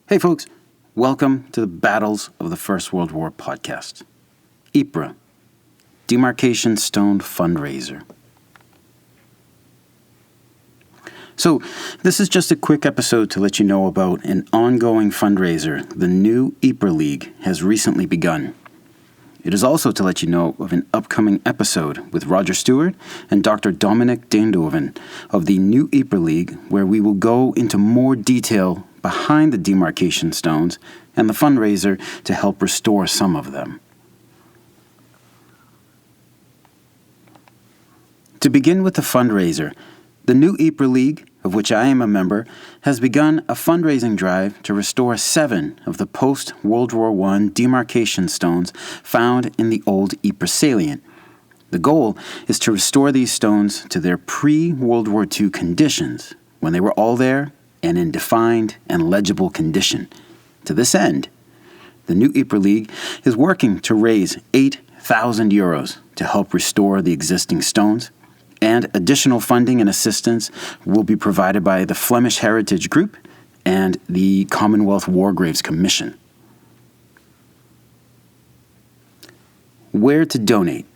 Hey folks, welcome to the Battles of the First World War podcast. Ypres, Demarcation Stone Fundraiser. So, this is just a quick episode to let you know about an ongoing fundraiser the new Ypres League has recently begun. It is also to let you know of an upcoming episode with Roger Stewart and Dr. Dominic Deindhoven of the new Ypres League, where we will go into more detail behind the demarcation stones and the fundraiser to help restore some of them. To begin with the fundraiser, the new Ypres League, of which I am a member, has begun a fundraising drive to restore 7 of the post-World War I demarcation stones found in the old Ypres salient. The goal is to restore these stones to their pre-World War II conditions, when they were all there and in defined and legible condition. To this end, the new Ypres League is working to raise 8,000 euros to help restore the existing stones, and additional funding and assistance will be provided by the Flemish Heritage Group and the Commonwealth War Graves Commission. Where to donate?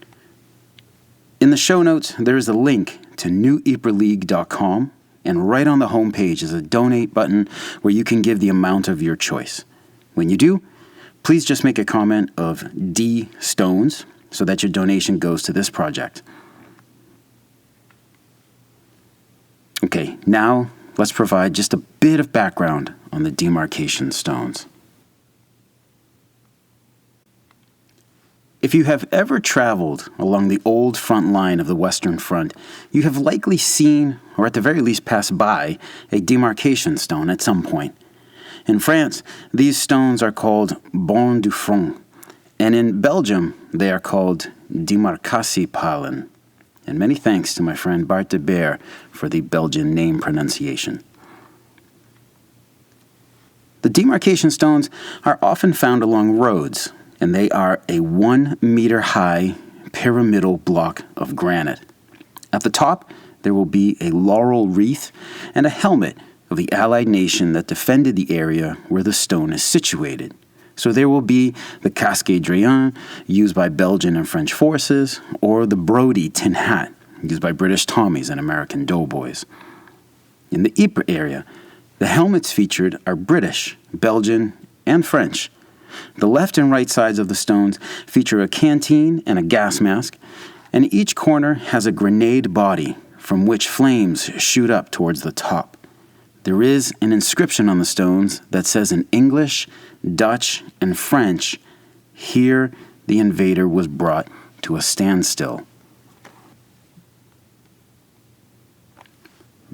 In the show notes, there is a link to newypresleague.com, and right on the homepage is a donate button where you can give the amount of your choice. When you do, please just make a comment of D Stones so that your donation goes to this project. Okay, now let's provide just a bit of background on the demarcation stones. If you have ever traveled along the old front line of the Western Front, you have likely seen, or at the very least passed by, a demarcation stone at some point. In France, these stones are called bornes du front, and in Belgium, they are called Demarcatiepalen. And many thanks to my friend Bart de Beer for the Belgian name pronunciation. The demarcation stones are often found along roads, and they are a 1-meter-high pyramidal block of granite. At the top, there will be a laurel wreath and a helmet of the Allied nation that defended the area where the stone is situated. So there will be the casque Drayen, used by Belgian and French forces, or the Brodie tin hat, used by British Tommies and American doughboys. In the Ypres area, the helmets featured are British, Belgian, and French. The left and right sides of the stones feature a canteen and a gas mask, and each corner has a grenade body from which flames shoot up towards the top. There is an inscription on the stones that says in English, Dutch, and French, "Here the invader was brought to a standstill."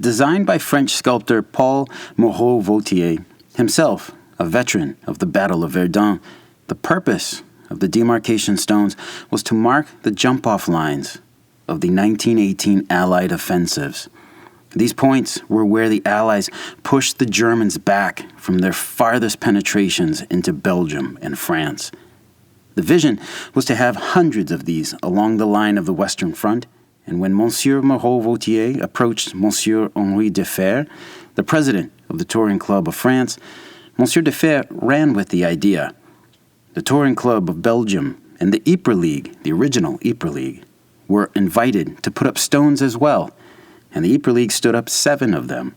Designed by French sculptor Paul Moreau-Vautier, himself a veteran of the Battle of Verdun, the purpose of the demarcation stones was to mark the jump-off lines of the 1918 Allied offensives. These points were where the Allies pushed the Germans back from their farthest penetrations into Belgium and France. The vision was to have hundreds of these along the line of the Western Front, and when Monsieur Moreau-Vautier approached Monsieur Henri Defer, the president of the Touring Club of France, Monsieur Defer ran with the idea. The Touring Club of Belgium and the Ypres League, the original Ypres League, were invited to put up stones as well, and the Ypres League stood up 7 of them.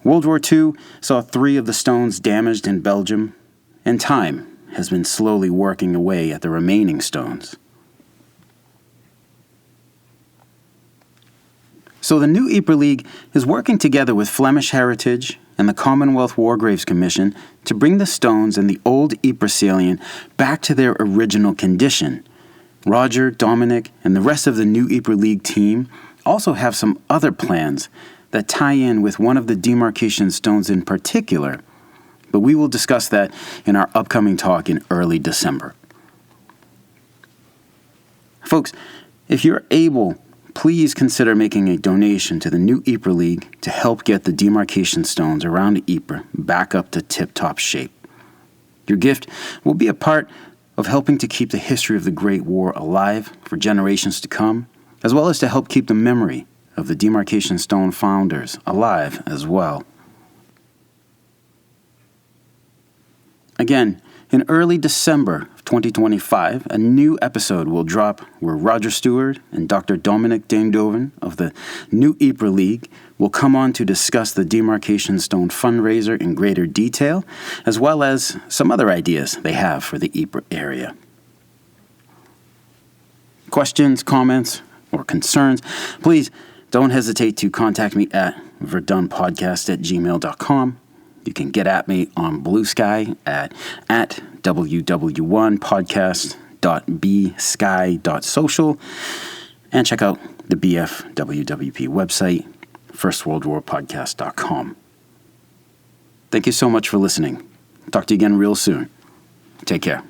World War II saw 3 of the stones damaged in Belgium, and time has been slowly working away at the remaining stones. So the new Ypres League is working together with Flemish Heritage and the Commonwealth War Graves Commission to bring the stones in the old Ypres salient back to their original condition. Roger, Dominic, and the rest of the new Ypres League team also have some other plans that tie in with one of the demarcation stones in particular, but we will discuss that in our upcoming talk in early December. Folks, if you're able, please consider making a donation to the new Ypres League to help get the demarcation stones around Ypres back up to tip-top shape. Your gift will be a part of helping to keep the history of the Great War alive for generations to come, as well as to help keep the memory of the demarcation stone founders alive as well. Again, in early December of 2025, a new episode will drop where Roger Stewart and Dr. Dominic Damedoven of the new Ypres League will come on to discuss the Demarcation Stone fundraiser in greater detail, as well as some other ideas they have for the Ypres area. Questions, comments, or concerns, please don't hesitate to contact me at verdunpodcast@gmail.com. You can get at me on Blue Sky at www.podcast.bsky.social and check out the BFWWP website, firstworldwarpodcast.com. Thank you so much for listening. Talk to you again real soon. Take care.